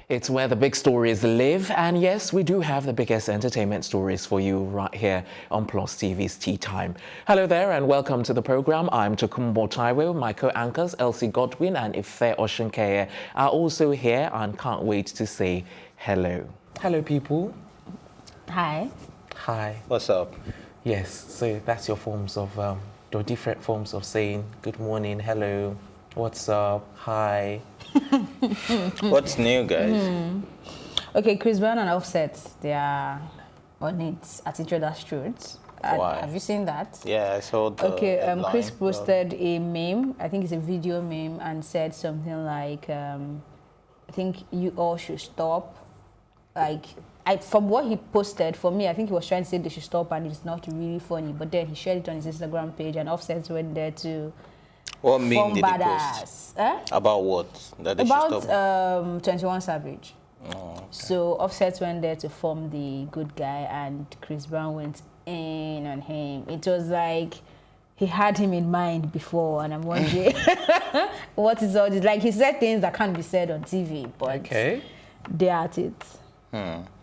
It's where the big stories live, and yes, we do have the biggest entertainment stories for you right here on Plus TV's Tea Time. Hello there, and welcome to the program. I'm Tokumbo Taiwo. My co-anchors Elsie Godwin and Ife Oshunkeye are also here and can't wait to say hello. Hello, people. Hi. Hi. What's up? Yes, so that's your forms of, your different forms of saying good morning, hello, what's up, hi. What's new, guys? Okay, Chris Brown and Offset, they are on it at each other's throats. Why? Have you seen that? Yeah, I saw the Okay, Chris headline, posted a meme, I think it's a video meme, and said something like, I think you all should stop. Like, from what he posted, for me, I think he was trying to say they should stop and it's not really funny. But then he shared it on his Instagram page and Offset went there to What meme did he badass. post? Eh? About what? That they About should stop? 21 Savage. Oh, okay. So Offset went there to form the good guy and Chris Brown went in on him. It was like he had him in mind before, and I'm wondering what is all this? Like, he said things that can't be said on TV, but Okay. they're at it.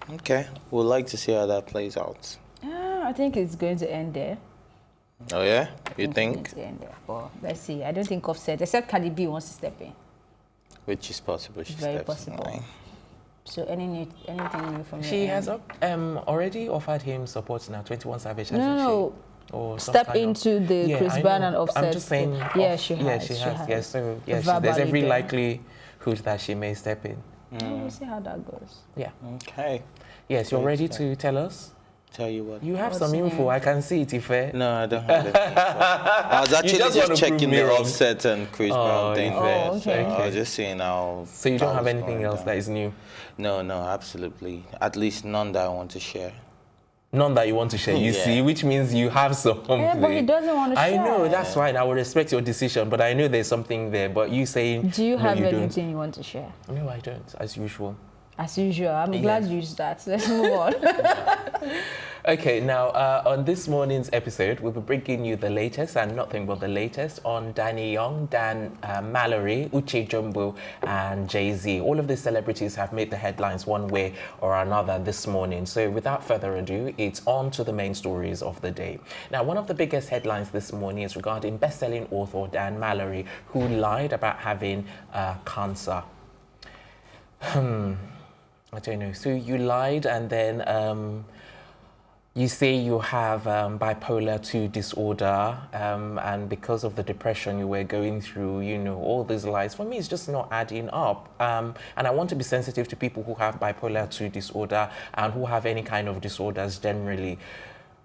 Okay, we'd like to see how that plays out. I think it's going to end there. Oh, yeah? You It's think? going to end there. But let's see. I don't think Offset, except Cardi B wants to step in. Which is possible. She Very steps in possible. line. So anything new from She your has end? already offered him support now, 21 Savage, hasn't No. she? Or some Step kind of- into the Yeah, Chris I Brown know. and Offset. I'm just saying. Yeah, she has. Yeah, she has. Yes, so yeah, there's Verbally every there. likelihood that she may step in. We'll see how that goes. Yeah. Okay. Yes, you're ready to tell us? Tell you what. You have What's some info. new? I can see it, Ife. No, I don't have it. I was actually just just want to checking prove me the wrong. Offset and Chris Brown thing Ife. there. Oh, So okay. I was just seeing how. So you don't how have it's anything going else down. that is new? No, absolutely. At least none that I want to share. None that you want to share, you Yeah. see, which means you have something. Yeah, but he doesn't want to I share. know, that's fine. I will respect your decision, but I know there's something there. But you saying, Do you no, have you anything you want to share? Don't. No, I don't, as usual. As usual, I'm glad you used that. Let's move on. Okay, now on this morning's episode, we'll be bringing you the latest and nothing but the latest on Danny Young, Mallory, Uche Jumbo, and Jay-Z. All of these celebrities have made the headlines one way or another this morning. So without further ado, it's on to the main stories of the day. Now, one of the biggest headlines this morning is regarding best-selling author Dan Mallory, who lied about having cancer. I don't know. So you lied and then you say you have bipolar 2 disorder and because of the depression you were going through, you know, all these lies. For me, it's just not adding up. And I want to be sensitive to people who have bipolar 2 disorder and who have any kind of disorders generally.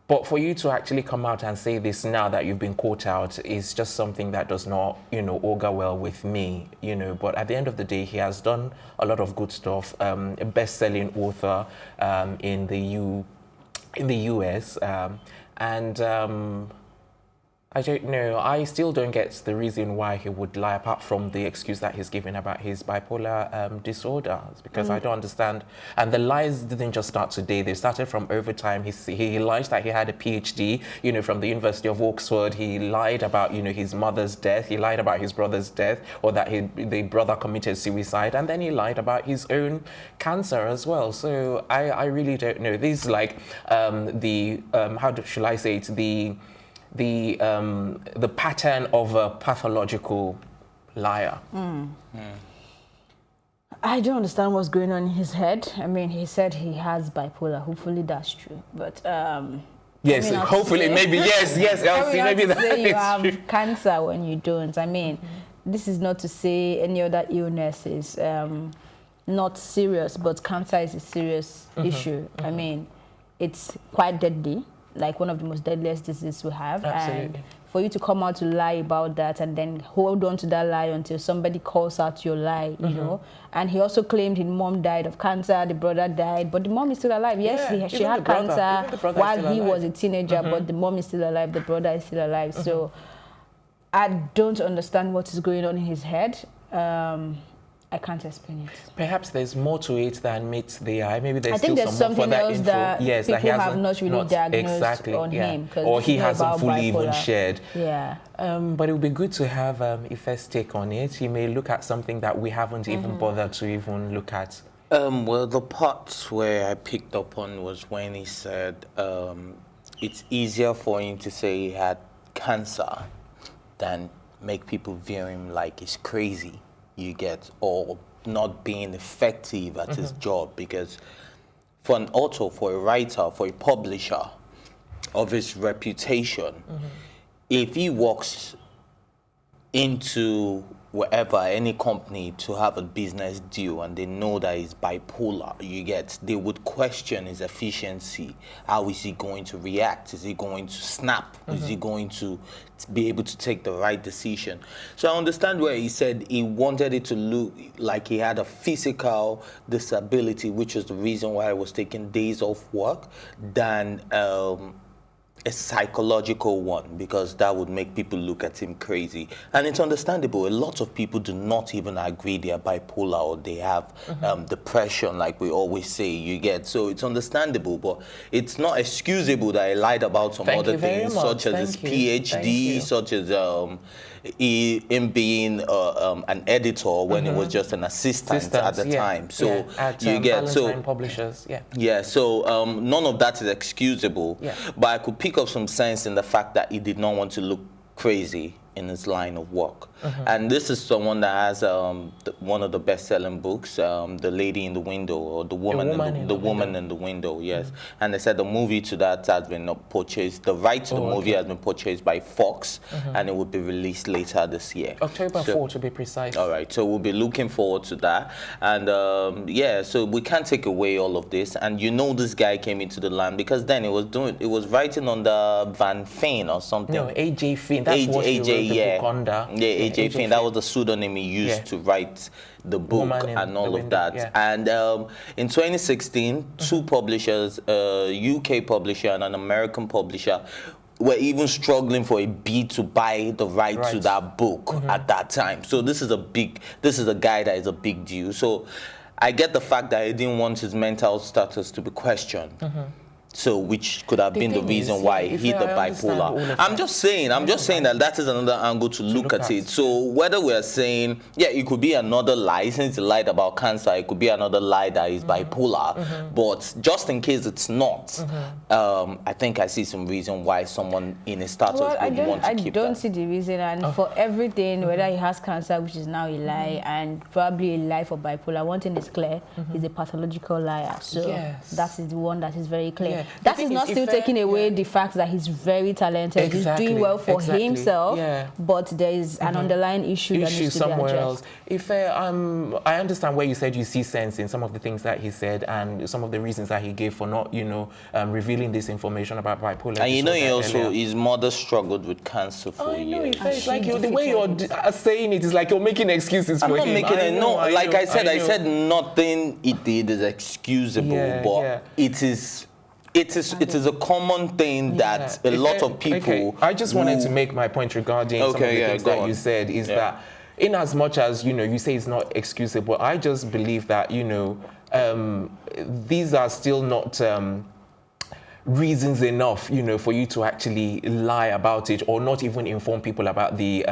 But for you to actually come out and say this now that you've been caught out is just something that does not, you know, augur well with me, you know. But at the end of the day, he has done a lot of good stuff. A best-selling author in the US, I don't know. I still don't get the reason why he would lie, apart from the excuse that he's given about his bipolar disorders, because I don't understand. And the lies didn't just start today. They started from over time. He lied that he had a PhD, you know, from the University of Oxford. He lied about, you know, his mother's death. He lied about his brother's death, or that the brother committed suicide. And then he lied about his own cancer as well. So I really don't know. This is like shall I say it? The pattern of a pathological liar. I don't understand what's going on in his head. I mean, he said he has bipolar. Hopefully that's true. But yes, hopefully, maybe yes, Elsie, maybe that say you is have true. cancer when you don't. I mean, this is not to say any other illness is not serious, but cancer is a serious issue. I mean, it's quite deadly. Like one of the most deadliest diseases we have. Absolutely. And for you to come out to lie about that and then hold on to that lie until somebody calls out your lie, you know. And he also claimed his mom died of cancer, the brother died, but the mom is still alive. Yes, Yeah, she had cancer while he was a teenager, but the mom is still alive, the brother is still alive. So I don't understand what is going on in his head. I can't explain it. Perhaps there's more to it than meets the eye. Maybe there's I think still there's some more something further else info. that Yes, people that he have hasn't not really diagnosed exactly, on him. Or he this is hasn't about fully even bipolar. shared. Yeah. But it would be good to have Ife's take on it. He may look at something that we haven't even bothered to even look at. Well, the parts where I picked up on was when he said it's easier for him to say he had cancer than make people view him like he's crazy, you get, or not being effective at his job. Because for an author, for a writer, for a publisher of his reputation, if he walks into wherever, any company, to have a business deal and they know that he's bipolar, you get, they would question his efficiency. How is he going to react? Is he going to snap? Is he going to be able to take the right decision? So I understand where he said he wanted it to look like he had a physical disability, which is the reason why he was taking days off work, than a psychological one, because that would make people look at him crazy. And it's understandable. A lot of people do not even agree they are bipolar or they have depression, like we always say, you get. So it's understandable, but it's not excusable that he lied about some other things, such as his PhD, such as him being an editor when he was just an assistant at the time. So you get, so publishers, so none of that is excusable. But I could pick up some sense in the fact that he did not want to look crazy in his line of work. And this is someone that has one of the best-selling books, The Lady in the Window, or The Woman in the Window, yes. And they said the movie to that has been purchased, the right to the movie has been purchased by Fox, and it will be released later this year. October 4 to be precise. All right, so we'll be looking forward to that. And so we can't take away all of this. And you know this guy came into the land because then it was writing under Van Fane or something. No, AJ Finn, that's what he wrote the book under. Yeah, AJ Finn, that was the pseudonym he used to write the book and all of that. And in 2016, two publishers, a UK publisher and an American publisher, were even struggling for a bid to buy the right to that book at that time. So this is a guy that is a big deal. So I get the fact that he didn't want his mental status to be questioned. So, which could have been the reason why he hit the bipolar. I'm just saying that is another angle to look at it. So, whether we're saying, it could be another lie, since he lied about cancer, it could be another lie that is bipolar. But just in case it's not, I think I see some reason why someone in his status would want to keep that. I don't see the reason. And for everything, whether he has cancer, which is now a lie, and probably a lie for bipolar, one thing is clear, he's a pathological liar. So, that is the one that is very clear. That is not still taking away the fact that he's very talented. He's doing well for himself, but there is an underlying issue that needs to be addressed. I understand where you said you see sense in some of the things that he said and some of the reasons that he gave for not, revealing this information about bipolar. And he also, his mother struggled with cancer for years. It's like the way you're saying it is like you're making excuses for him. I'm not making it. No, like I said nothing he did is excusable, but it is a common thing that a lot of people... I just wanted to make my point regarding some of the things that you said, is that in as much as, you say it's not excusable, I just believe that, these are still not... reasons enough, for you to actually lie about it or not even inform people about the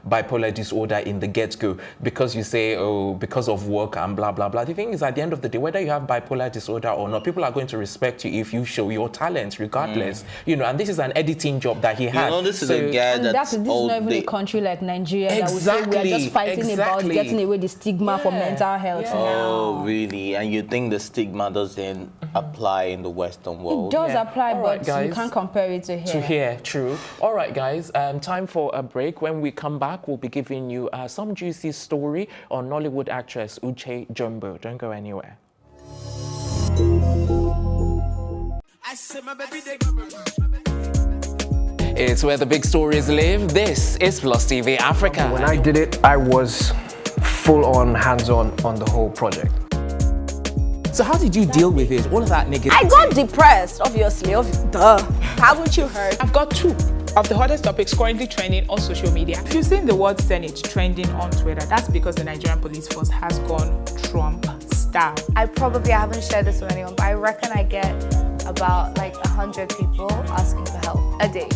bipolar disorder in the get-go because you say, because of work and blah, blah, blah. The thing is, at the end of the day, whether you have bipolar disorder or not, people are going to respect you if you show your talent regardless, and this is an editing job that he had. This is a guy this is not even a country like Nigeria that would say we are just fighting about getting away the stigma for mental health now. Oh, really? And you think the stigma doesn't apply in the Western world? It does apply, but guys, you can't compare it to here. To here, true. All right, guys, time for a break. When we come back, we'll be giving you some juicy story on Nollywood actress Uche Jumbo. Don't go anywhere. It's where the big stories live. This is Plus TV Africa. When I did it, I was full on, hands-on on the whole project. So how did you deal with it? All of that negativity? I got depressed, obviously. Duh. Haven't you heard? I've got two. of the hottest topics currently trending on social media. If you've seen the word Senate trending on Twitter, that's because the Nigerian police force has gone Trump style. I haven't shared this with anyone, but I reckon I get about like 100 people asking for help a day.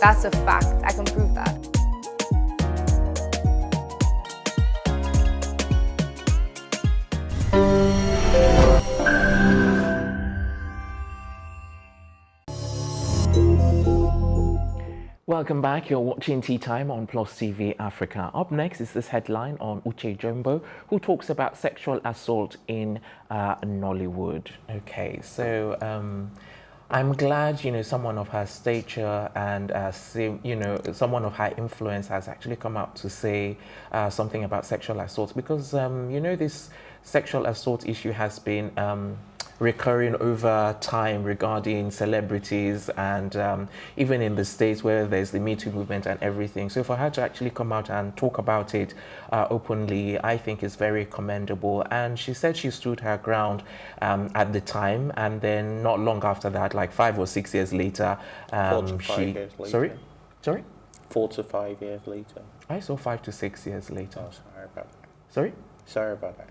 That's a fact. I can prove that. Welcome back. You're watching Tea Time on Plus TV Africa. Up next is this headline on Uche Jumbo, who talks about sexual assault in Nollywood. Okay, so I'm glad, someone of her stature and, someone of her influence has actually come out to say something about sexual assault because, this sexual assault issue has been recurring over time regarding celebrities and even in the States where there's the Me Too movement and everything. So for her to actually come out and talk about it openly, I think is very commendable. And she said she stood her ground at the time, and then not long after that, like 5 or 6 years later, 4 to 5 years later. Sorry? 4 to 5 years later. I saw 5 to 6 years later. Oh, sorry about that. Sorry? Sorry about that.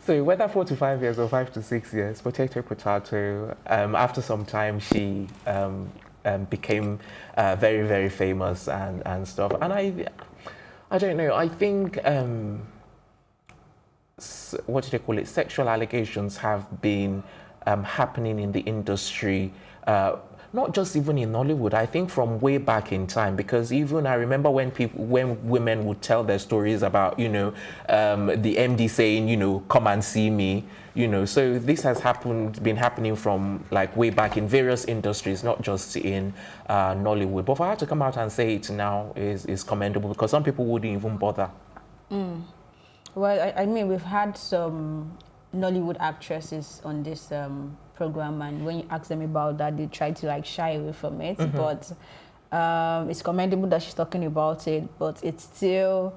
So whether 4 to 5 years or 5 to 6 years, potato, after some time she became very, very famous and stuff. And I don't know, I think, what do they call it? Sexual allegations have been happening in the industry, not just even in Nollywood, I think from way back in time, because even I remember when women would tell their stories about, the MD saying, come and see me, so this has been happening from like way back in various industries, not just in Nollywood. But for her to come out and say it now is commendable, because some people wouldn't even bother. Well, I mean, we've had some Nollywood actresses on this program, and when you ask them about that, they try to like shy away from it. But it's commendable that she's talking about it, but it's still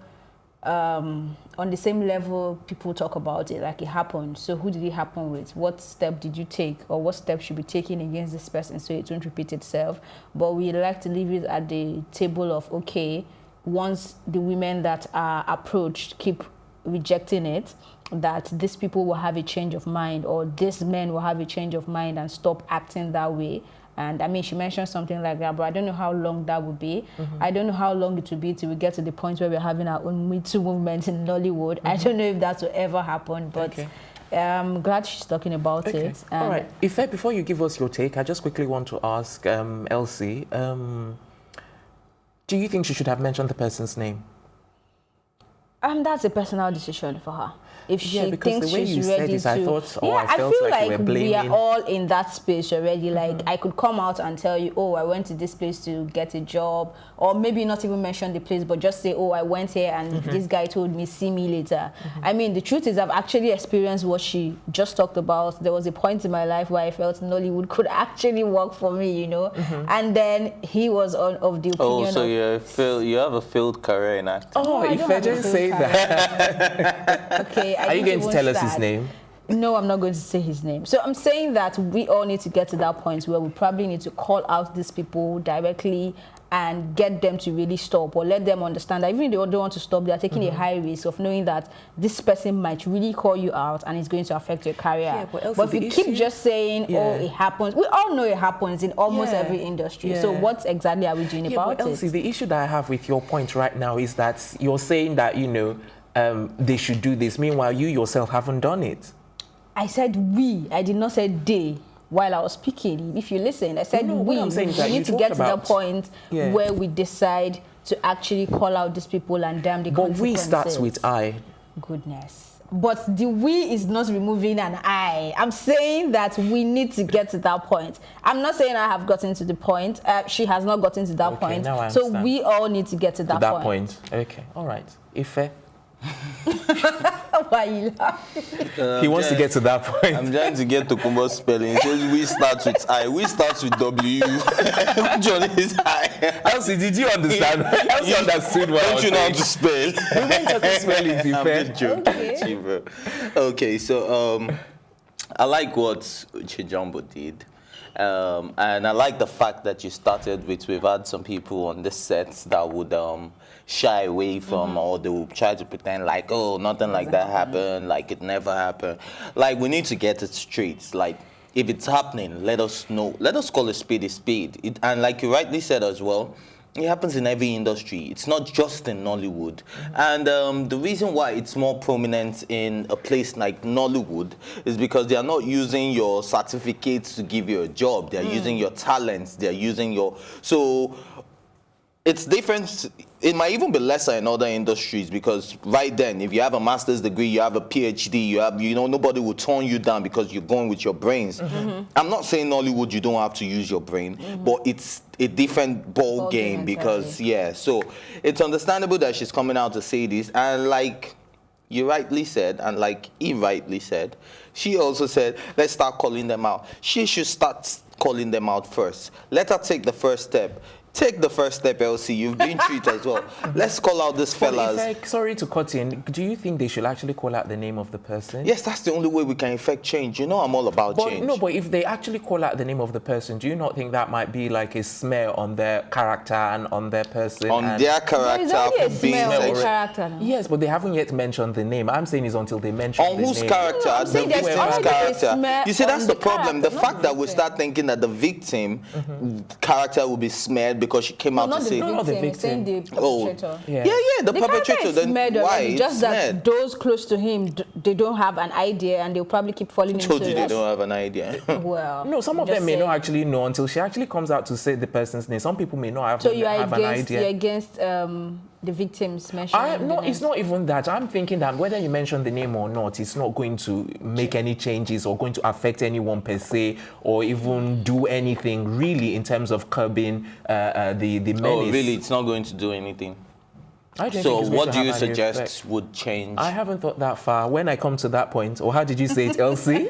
on the same level people talk about it, like it happened. So who did it happen with? What step did you take, or what step should be taken against this person so it won't repeat itself? But we like to leave it at the table of, okay, once the women that are approached keep rejecting it, that these people will have a change of mind, or these men will have a change of mind and stop acting that way. And I mean, she mentioned something like that, but I don't know how long that would be. I don't know how long it will be till we get to the point where we're having our own Me Too movement in Nollywood. I don't know if that will ever happen, but I'm glad she's talking about it. All right. Ife, before you give us your take, I just quickly want to ask Elsie, do you think she should have mentioned the person's name? That's a personal decision for her. If she because thinks the way she's you said ready it, to, I thought, I felt feel like you like were blaming. we are all in that space already. Like I could come out and tell you, oh, I went to this place to get a job, or maybe not even mention the place, but just say, oh, I went here and this guy told me, see me later. I mean, the truth is, I've actually experienced what she just talked about. There was a point in my life where I felt Nollywood could actually work for me, and then he was of the opinion. Oh, so you have a failed career in acting. Oh, I Ife, don't don't say that. Okay, Are you going to tell us his name? No, I'm not going to say his name. So I'm saying that we all need to get to that point where we probably need to call out these people directly and get them to really stop, or let them understand that even if they don't want to stop, they are taking a high risk of knowing that this person might really call you out and it's going to affect your career. Yeah, but if you keep just saying, oh, it happens, we all know it happens in almost every industry. So what exactly are we doing about it? Elsie, the issue that I have with your point right now is that you're saying that, they should do this. Meanwhile, you yourself haven't done it. I said we. I did not say they. While I was speaking, if you listen, I said we need to get to the point where we decide to actually call out these people and damn the consequences. But we starts with I. Goodness. But the we is not removing an I. I'm saying that we need to get to that point. I'm not saying I have gotten to the point. She has not gotten to that point. Now I so understand. we all need to get to that point. Okay, all right. Ife. Why you laughing? He wants to get to that point. I'm trying to get to Kumbo's spelling. It says we start with I. We start with W. Which one is I? Elsie, did you understand? Elsie understood what I was Don't you know how saying. to spell? We went to spell it, I'm Ife. just joking. Okay, so I like what Uche Jumbo did. And I like the fact that you started with, we've had some people on this set that would shy away from, or they will try to pretend like, oh, nothing like that happened, like it never happened. Like, we need to get it straight. Like, if it's happening, let us know. Let us call a spade a spade. And like you rightly said as well, it happens in every industry. It's not just in Nollywood. And the reason why it's more prominent in a place like Nollywood is because they are not using your certificates to give you a job. They're using your talents. They're using your... So it's different. It might even be lesser in other industries, because right then, if you have a master's degree, you have a PhD, nobody will turn you down because you're going with your brains. I'm not saying Nollywood, you don't have to use your brain, but it's a different ball game because, so it's understandable that she's coming out to say this. And like you rightly said, and like he rightly said, she also said, let's start calling them out. She should start calling them out first. Let her take the first step. Take the first step, Elsie. You've been through it as well. Let's call out these fellas. Sorry to cut in. Do you think they should actually call out the name of the person? Yes, that's the only way we can effect change. You know I'm all about change. No, but if they actually call out the name of the person, do you not think that might be like a smear on their character and on their person? On their character a for being character now. Yes, but they haven't yet mentioned the name. I'm saying is until they mention the name. On whose character? No, the victim's character. You see, that's the problem. The fact that we start thinking that the victim character will be smeared because she came out to say... Not the victim. The perpetrator. The perpetrator. Is Then smeared why? already, just It's that smeared. those close to him, they don't have an idea, and they'll probably keep falling into Told you they don't have an idea. Well, No, some of just them may saying. not actually know until she actually comes out to say the person's name. Some people may not have, So you are have an idea. you're against the victims mentioning the It's not even that. I'm thinking that whether you mention the name or not, it's not going to make any changes or going to affect anyone per se, or even do anything really in terms of curbing the menace. Oh, really? It's not going to do anything. I don't So think it's going what to do you have any suggest effect. would change? I haven't thought that far. When I come to that point, or how did you say it, Elsie?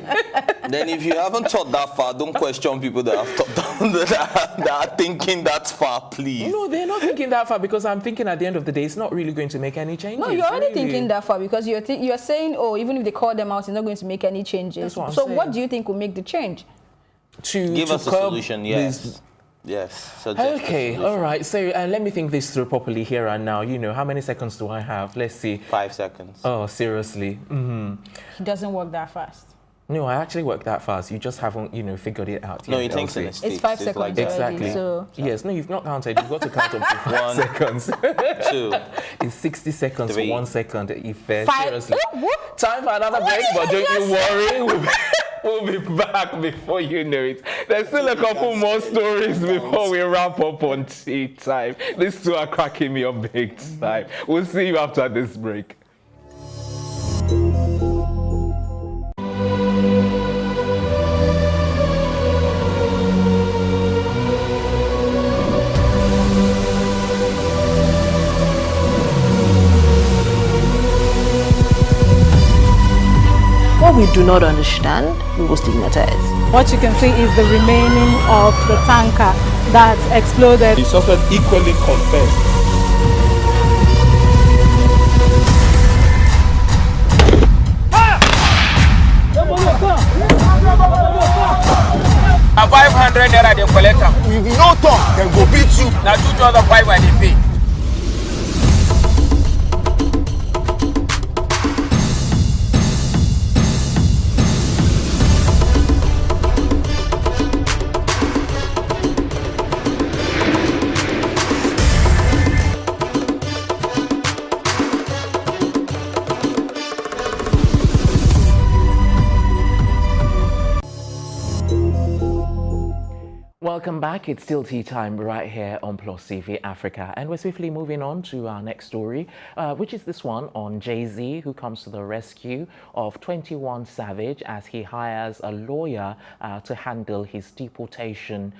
Then if you haven't thought that far, don't question people that have thought that are thinking that far, please. No, they're not thinking that far, because I'm thinking at the end of the day, it's not really going to make any changes. No, you're already really. thinking that far, because you're saying, oh, even if they call them out, it's not going to make any changes. That's what I'm so saying. what do you think will make the change? Give to us a curb solution, yes. this- Yes. Suggest a Okay, solution. all right. So let me think this through properly here and now. How many seconds do I have? Let's see. 5 seconds. Oh, seriously? It doesn't work that fast. No, I actually work that fast. You just haven't, figured it out No, yet, he thinks in Elsie. his sticks. It's 5 seconds like that. already, Exactly. so Yes, no, you've not counted. You've got to count up to 5 1, seconds. 2. It's 60 seconds 3. for 1 second. If 5. seriously. What? Time for another break, but don't you worry. We'll be back before you know it. There's still a couple more stories before we wrap up on tea time. These two are cracking me up big time. We'll see you after this break. What we do not understand, we will stigmatize. What you can see is the remaining of the tanker that exploded. The suspect equally confessed. A 500 naira they collect am. If you no talk, dem go beat you. Na 2,500 I dey pay. Welcome back. It's still tea time right here on Plus TV Africa. And we're swiftly moving on to our next story, which is this one on Jay-Z, who comes to the rescue of 21 Savage as he hires a lawyer to handle his deportation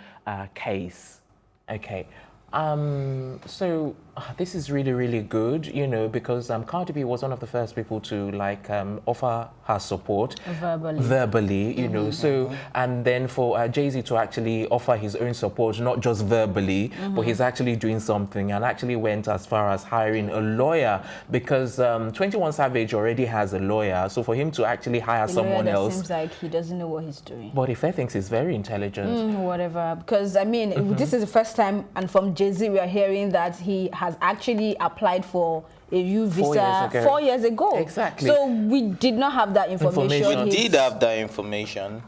case. Okay. So This is really, really good, you know, because Cardi B was one of the first people to like offer her support verbally, you know. So, and then for Jay-Z to actually offer his own support, not just verbally, but he's actually doing something, and actually went as far as hiring a lawyer, because 21 Savage already has a lawyer. So for him to actually hire someone else, seems like he doesn't know what he's doing. But Ife thinks he's very intelligent. Whatever, because I mean, this is the first time, and from Jay-Z we are hearing that he has actually applied for a U visa 4 years ago. Exactly. So we did not have that information. We did have that information.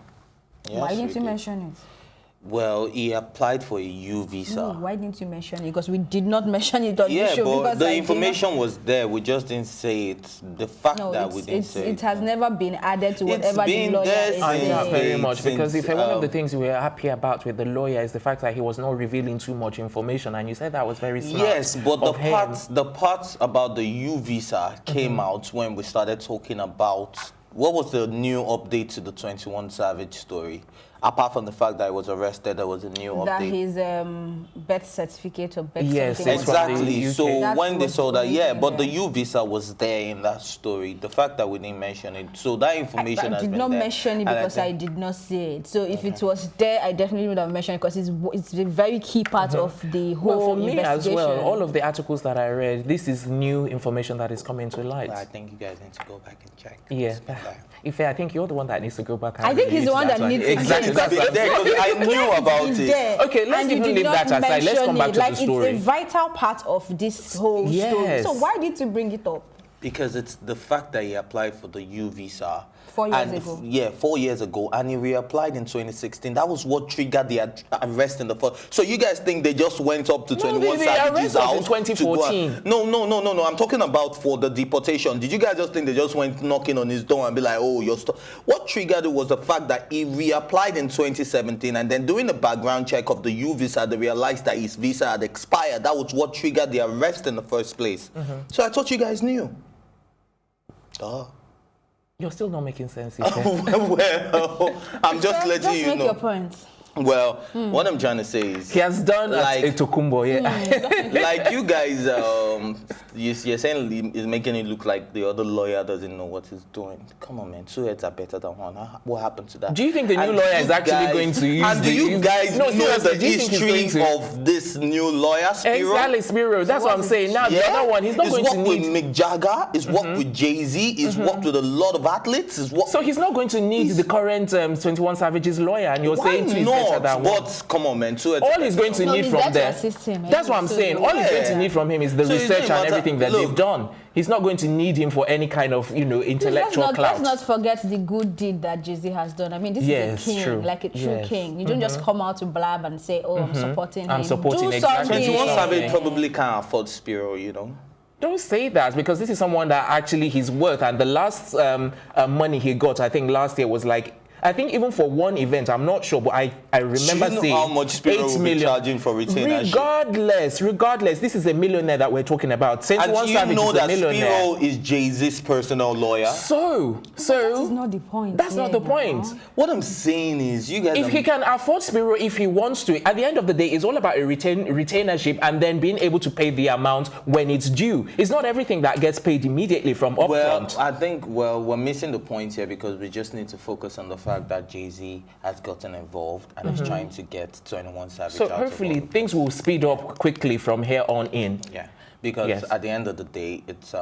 Yes, why didn't you mention it? Well, he applied for a U visa. No, why didn't you mention it? Because we did not mention it on the show. Yeah, but the I information was there. We just didn't say it. The fact that we didn't say it has never been added to whatever the lawyer is saying. I know very much, because if one of the things we were happy about with the lawyer is the fact that he was not revealing too much information, and you said that was very smart. Yes, but the parts about the U visa came out when we started talking about what was the new update to the 21 Savage story. Apart from the fact that he was arrested, there was a new update. That his birth certificate or birth certificate. Exactly. So when they saw that, but the U visa was there in that story. The fact that we didn't mention it, so that information I did not mention it because I did not see it. So if it was there, I definitely would have mentioned it, because it's a very key part of the whole for me as investigation. well, all of the articles that I read, this is new information that is coming to light. Well, I think you guys need to go back and check. Yeah. Ife, I think you're the one that needs to go back and I think he's the one that needs to exactly. I knew about it. Okay, let's even leave that aside. Let's come back to the story. It's a vital part of this whole story. So why did you bring it up? Because it's the fact that he applied for the U visa 4 years ago. Yeah, 4 years ago, and he reapplied in 2016. That was what triggered the arrest in the first. So you guys think they just went up to 21 Savage's house in 2014? No. I'm talking about for the deportation. Did you guys just think they just went knocking on his door and be like, oh, you're What triggered it was the fact that he reapplied in 2017, and then doing the background check of the U visa, they realized that his visa had expired. That was what triggered the arrest in the first place. So I thought you guys knew. You're still not making sense. Well, I'm just letting you know. Just make your point. Well, what I'm trying to say is he has done like a Tokumbo, like you guys, you're saying is making it look like the other lawyer doesn't know what he's doing. Come on, man, two heads are better than one. What happened to that? Do you think the new lawyer is actually going to use? And do you guys know the history of this new lawyer, Spiro? Exactly, Spiro. That's what I'm saying. Now the other one, he's not going to need. He's worked with Mick Jagger. He's worked with Jay-Z. He's worked with a lot of athletes. So he's not going to need the current 21 Savage's lawyer, and you're saying to his but come on, man. All he's going to need from there. That's what I'm saying. All he's going to need from him is the research and everything that they've done. He's not going to need him for any kind of, intellectual clout. Let's not forget the good deed that Jay-Z has done. I mean, this is a king, like a true king. You don't just come out to blab and say, oh, I'm supporting him. I'm supporting exactly. 21 Savage probably can't afford Spiro, Don't say that, because this is someone that actually he's worth. And the last money he got, I think last year was like, I think even for one event, I'm not sure, but I remember saying how much Spiro will be charging for retainership. Regardless, this is a millionaire that we're talking about. And do you know that Spiro is Jay-Z's personal lawyer? So that is not the point. That's not the point. What I'm saying is, you guys. If he can afford Spiro, if he wants to, at the end of the day, it's all about a retainership and then being able to pay the amount when it's due. It's not everything that gets paid immediately from upfront. Well, I think we're missing the point here, because we just need to focus on the fact that Jay-Z has gotten involved and is trying to get 21 Savage out. So hopefully things will speed up quickly from here on in. Yeah, because at the end of the day, it's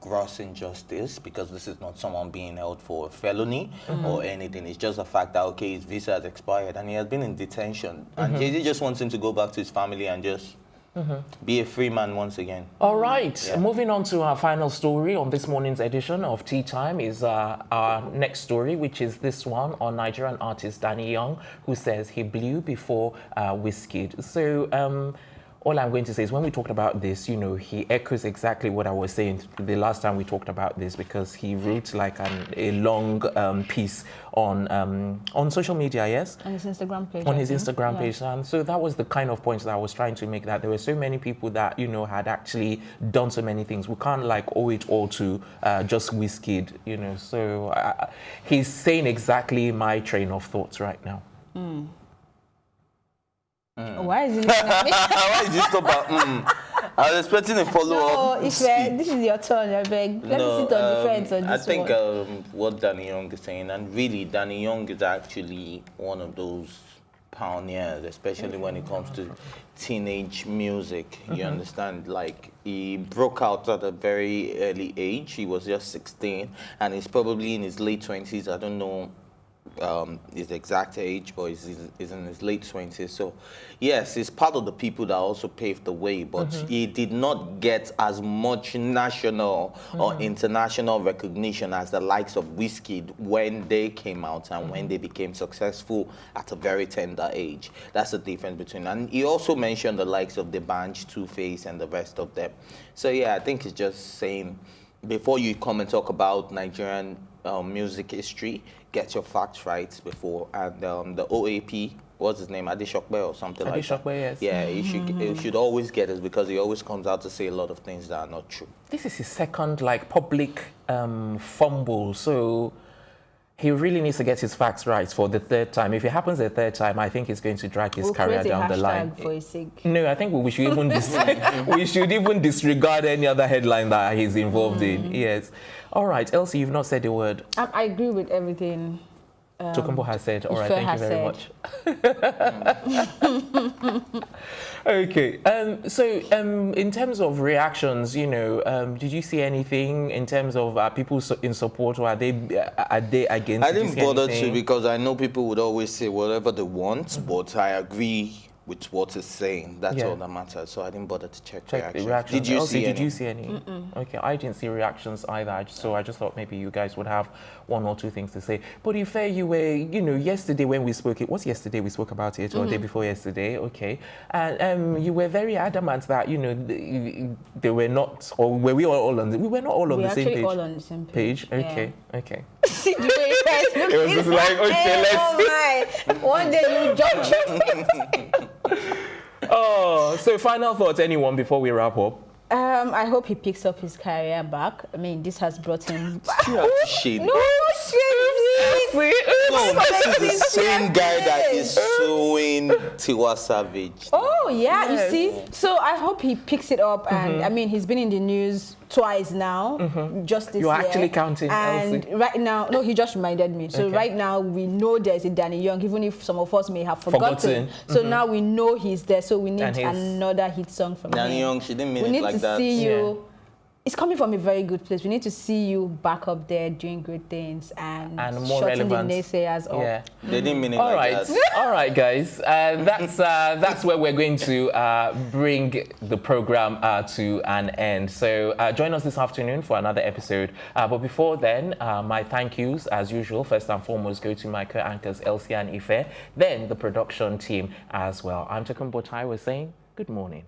gross injustice, because this is not someone being held for a felony or anything. It's just the fact that, okay, his visa has expired and he has been in detention. And Jay-Z just wants him to go back to his family and just be a free man once again. All right. Moving on to our final story on this morning's edition of Tea Time is our next story, which is this one on Nigerian artist Danny Young, who says he blew before Wizkid. So all I'm going to say is when we talked about this, he echoes exactly what I was saying the last time we talked about this, because he wrote like a long piece on social media, yes? On his Instagram page. On his Instagram page. And so that was the kind of points that I was trying to make, that there were so many people that, had actually done so many things. We can't owe it all to just Wizkid, So he's saying exactly my train of thoughts right now. Why is he looking at me? Why is this about? I was expecting a follow-up. No, Ife, this is your turn, I beg. Let me sit on the fence on this I think one. what Danny Young is saying, and really Danny Young is actually one of those pioneers, especially when it comes to teenage music. You understand? Like, he broke out at a very early age. He was just 16, and he's probably in his late 20s. I don't know his exact age, but he's in his late 20s. So, yes, he's part of the people that also paved the way, but he did not get as much national or international recognition as the likes of Wizkid when they came out and when they became successful at a very tender age. That's the difference between. And he also mentioned the likes of the Banj, Two-Face, and the rest of them. So, yeah, I think it's just saying, before you come and talk about Nigerian music history, get your facts right before. And the OAP, what's his name, Adeshokbe or something like that. Yes. Yeah, you should always get it because he always comes out to say a lot of things that are not true. This is his second public fumble, so he really needs to get his facts right for the third time. If it happens the third time, I think he's going to drag his career down the line. For his sake. No, I think we should even we should even disregard any other headline that he's involved in. Yes. All right, Elsie, you've not said a word. I agree with everything Tokumbo has said. All right, thank you very much. Okay. So, in terms of reactions, did you see anything in terms of people in support, or are they against? I didn't bother to because I know people would always say whatever they want, but I agree with what it's saying. That's all that matters. So I didn't bother to check reactions. Did you see any? Did you see any? Okay, I didn't see reactions either. So I just thought maybe you guys would have one or two things to say. But in fair, you were, yesterday when we spoke, it was yesterday we spoke about it, or day before yesterday, okay. And you were very adamant that, they were not, or were we all on we were not all on the same page. All on the same page. Okay, okay. It was just like, okay, let's see. One day you jump. Oh, so final thoughts, anyone, before we wrap up? I hope he picks up his career back. I mean, this has brought him back. No, this is the same guy that is suing Tiwa Savage. Oh, yeah, you see? So I hope he picks it up. And I mean, he's been in the news twice now, just this year. You're actually counting, and Elsie. Right now, no, he just reminded me. So right now, we know there's a Danny Young, even if some of us may have forgotten. So now we know he's there. So we need another hit song from Danny him. Young, she didn't mean we it like that. We need to see you. It's coming from a very good place. We need to see you back up there doing great things and more shutting relevant. The naysayers up. Yeah, they didn't mean it like that. All right, guys. That's where we're going to bring the program to an end. So join us this afternoon for another episode. But before then, my thank yous, as usual, first and foremost, go to my co-anchors Elsie and Ife, then the production team as well. I'm Tokumbo Tai, saying good morning.